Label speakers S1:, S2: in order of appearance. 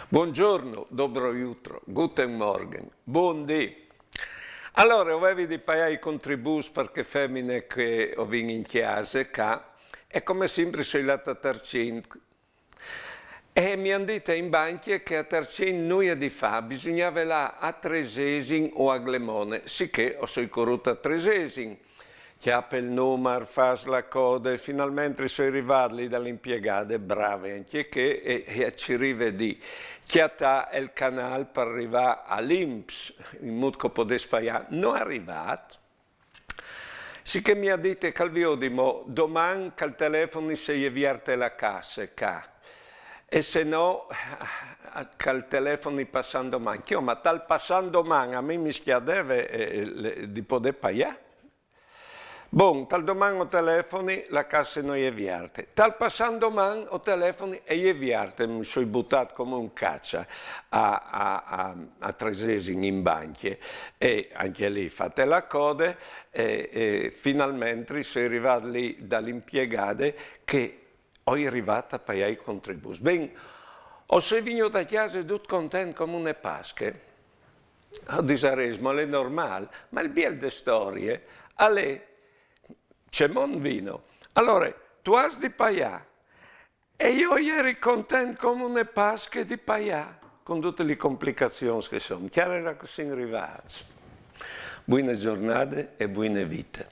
S1: Buongiorno, dobro jutro, guten morgen, buondì. Allora, avevi di pagare i contributi perché femmine che ho vinto in chiesa, e come sempre sono andata a Tarcin. E mi hanno detto in banchi che a Tarcin non è di fa, bisognava là a Tresesin o a Glemone, sicché ho sono corruto a Tresesin. Chiappa il numero, fa la coda e finalmente sono arrivati dall'impiegata, brave anche che, e ci rivedi chiatà il canale per arrivare all'Inps, in modo che potesse pagare. Non è arrivato. Sì che mi ha detto che domani che il telefono si avviarte la cassa, e se no che il telefono passando domani. Ma tal passando domani a me mi schiadeve di poter pagare. Bon, tal domani o telefoni, la cassa non è viarte. Tal passando domani o telefoni e è viarte. Mi sono buttato come un caccia a Tresesi in banche e anche lì fate la coda e finalmente sono arrivato lì dall'impiegate che ho arrivato a pagare i contributi. Ben, ho sei venuto da casa tutto contento come une pasche. Ho detto, ma è normale, ma il biel de storie, c'è mon vino. Allora, tu hai di pagare. E io ero contento come une pasche di pagare, con tutte le complicazioni che sono. Chiaro era così arrivati. Buone giornate e buone vite.